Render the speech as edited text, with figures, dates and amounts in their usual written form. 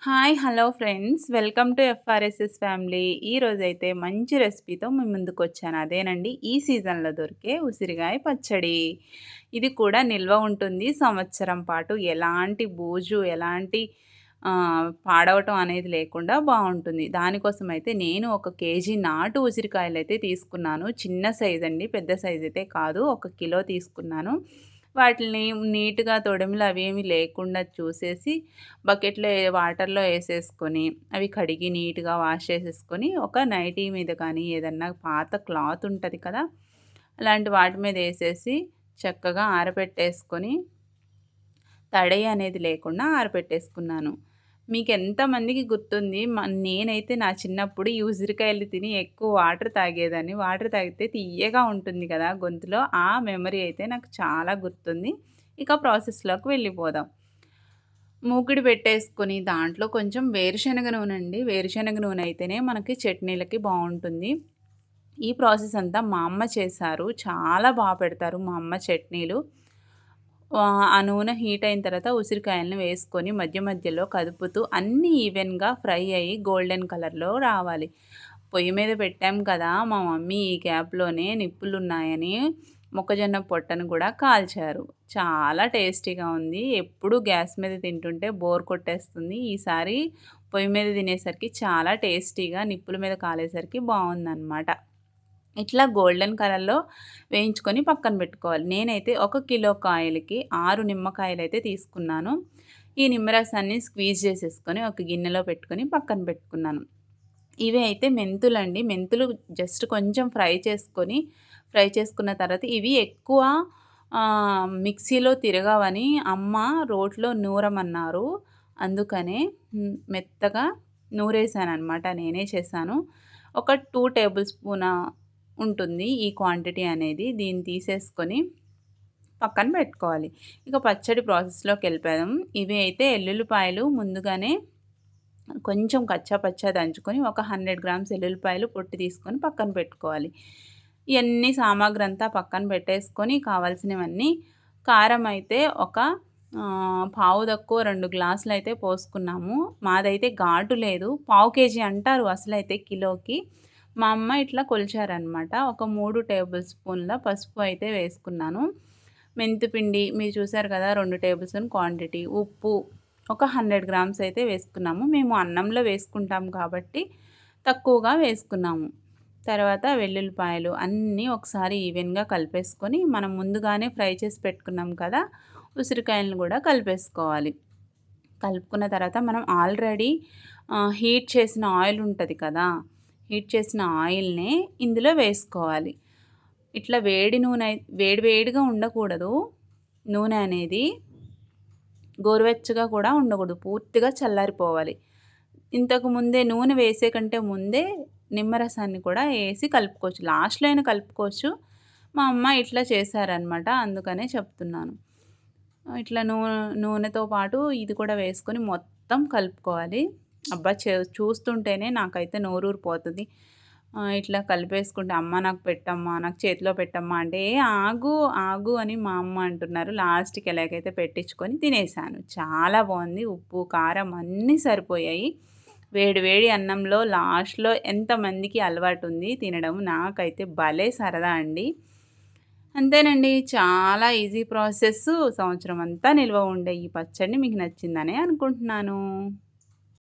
Hi! Hello friends. Welcome to FRSS family. ఈరోజైతే మంచి రెసిపీతో మీ ముందుకొచ్చాను. అదేనండి ఈ సీజన్‌లో దొరికే ఉసిరికాయ పచ్చడి. ఇది కూడా నిల్వ ఉంటుంది సంవత్సరం పాటు. ఎలాంటి బూజు, ఎలాంటి పాడవటం అనేది లేకుండా బావుంటుంది. దానికోసమైతే నేను 1 కేజీ నాటు ఉసిరికాయలైతే తీసుకున్నాను. చిన్న సైజ్ అండి. పెద్ద సైజ్ అయితే కాదు. 1 కిలో తీసుకున్నాను. వాటిల్ని నీట్‌గా తొడిమలు అవేమీ లేకుండా చూసేసి బకెట్‌లో వాటర్‌లో ఏసేసుకొని, అవి కడిగి నీట్‌గా వాష్ చేసేసుకొని, ఒక నైటీ మీద కానీ, ఏదన్నా పాత క్లాత్ ఉంటది కదా! అలాంటి వాటి మీద ఏసేసి చక్కగా ఆరబెట్టేసుకొని, తడి అనేది లేకుండా ఆరబెట్టేసుకున్నాను. మీకెంతమందికి గుర్తుంది నేనైతే నా చిన్నప్పుడు ఈ ఉసిరికాయలు తిని ఎక్కువ వాటర్ తాగేదాన్ని. వాటర్ తాగితే తియ్యగా ఉంటుంది కదా గొంతులో. ఆ మెమరీ అయితే నాకు చాలా గుర్తుంది. ఇక ప్రాసెస్‌లోకి వెళ్ళిపోదాం. మూకుడు పెట్టేసుకొని దాంట్లో కొంచెం వేరుశనగ నూనె అండి. వేరుశనగ నూనె అయితేనే మనకి చట్నీలకి బావుంటుంది. ఈ ప్రాసెస్ అంతా మా అమ్మ చేశారు. చాలా పెడతారు మా అమ్మ చట్నీలు. ఆ నూనె హీట్ అయిన తర్వాత ఉసిరికాయలను వేసుకొని మధ్య మధ్యలో కదుపుతూ అన్నీ ఈవెన్‌గా ఫ్రై అయ్యి గోల్డెన్ కలర్‌లో రావాలి. పొయ్యి మీద పెట్టాం కదా! మా మమ్మీ ఈ గ్యాప్‌లోనే నిప్పులున్నాయని మొక్కజొన్న పొట్టను కూడా కాల్చారు. చాలా టేస్టీగా ఉంది. ఎప్పుడూ గ్యాస్ మీద తింటుంటే బోర్ కొట్టేస్తుంది. ఈసారి పొయ్యి మీద తినేసరికి చాలా టేస్టీగా నిప్పుల మీద కాలేసరికి బావుందనమాట. ఇట్లా గోల్డెన్ కలర్‌లో వేయించుకొని పక్కన పెట్టుకోవాలి. నేనైతే 1 కిలో కాయలకి 6 నిమ్మకాయలైతే తీసుకున్నాను. ఈ నిమ్మరసాన్ని స్క్వీజ్ చేసేసుకొని ఒక గిన్నెలో పెట్టుకొని పక్కన పెట్టుకున్నాను. ఇవి అయితే మెంతులండి. మెంతులు జస్ట్ కొంచెం ఫ్రై చేసుకున్న తర్వాత ఇవి ఎక్కువ మిక్సీలో తిరగవని అమ్మ రోట్లో నూరమన్నారు. అందుకనే మెత్తగా నూరేసాననమాట. నేనే చేశాను. ఒక 2 టేబుల్ స్పూన ఉంటుంది ఈ క్వాంటిటీ అనేది. దీన్ని తీసేసుకొని పక్కన పెట్టుకోవాలి. ఇక పచ్చడి ప్రాసెస్‌లోకెళ్ళిపోదాం. ఇవి అయితే ఎల్లుల్లిపాయలు ముందుగానే కొంచెం కచ్చా పచ్చా దంచుకొని ఒక 100 గ్రామ్స్ ఎల్లుల్లిపాయలు పొట్టు తీసుకొని పక్కన పెట్టుకోవాలి. ఇయన్నీ సామాగ్రి అంతా పక్కన పెట్టేసుకొని కావాల్సినవన్నీ కారం అయితే ఒక పావు తక్కువ 2 గ్లాసులైతే పోసుకున్నాము. మాదైతే ఘాటు లేదు. పావు కేజీ అంటారు అసలైతే కిలోకి. మా అమ్మ ఇట్లా కొలిచారనమాట. ఒక 3 టేబుల్ స్పూన్ల పసుపు అయితే వేసుకున్నాను. మెంతిపిండి మీరు చూసారు కదా! 2 టేబుల్ స్పూన్ క్వాంటిటీ. ఉప్పు ఒక 100 గ్రామ్స్ అయితే వేసుకున్నాము. మేము అన్నంలో వేసుకుంటాం కాబట్టి తక్కువగా వేసుకున్నాము. తర్వాత వెల్లుల్లిపాయలు అన్నీ ఒకసారి ఈవెన్‌గా కలిపేసుకొని మనం ముందుగానే ఫ్రై చేసి పెట్టుకున్నాం కదా! ఉసిరికాయలను కూడా కలిపేసుకోవాలి. కలుపుకున్న తర్వాత మనం ఆల్రెడీ హీట్ చేసిన ఆయిల్ ఉంటది కదా! హీట్ చేసిన ఆయిల్‌నే ఇందులో వేసుకోవాలి. ఇట్లా వేడి వేడిగా ఉండకూడదు నూనె అనేది. గోరువెచ్చగా కూడా ఉండకూడదు. పూర్తిగా చల్లారిపోవాలి. ఇంతకు ముందే నూనె వేసే కంటే ముందే నిమ్మరసాన్ని కూడా ఏసి కలుపుకోవచ్చు. లాస్ట్‌లో అయినా కలుపుకోవచ్చు. మా అమ్మ ఇట్లా చేశారనమాట. అందుకనే చెప్తున్నాను. ఇట్లా నూనెతో పాటు ఇది కూడా వేసుకొని మొత్తం కలుపుకోవాలి. అబ్బా! చూస్తుంటేనే నాకైతే నోరూరిపోతది. ఇట్లా కలిపేసుకుంటే "అమ్మ నాకు పెట్టమ్మా, నాకు చేతిలో పెట్టమ్మా" అంటే "ఏ ఆగు, ఆగు" అని మా అమ్మ అంటున్నారు. లాస్ట్‌కి ఎలాగైతే పెట్టించుకొని తినేసాను. చాలా బావుంది. ఉప్పు, కారం అన్నీ సరిపోయాయి. వేడి వేడి అన్నంలో లాస్ట్‌లో ఎంతమందికి అలవాటుంది తినడం. నాకైతే భలే సరదా అండి. అంతేనండి. చాలా ఈజీ ప్రాసెస్సు. సంవత్సరం అంతా నిల్వ ఉండే ఈ పచ్చడిని మీకు నచ్చిందనే అనుకుంటున్నాను.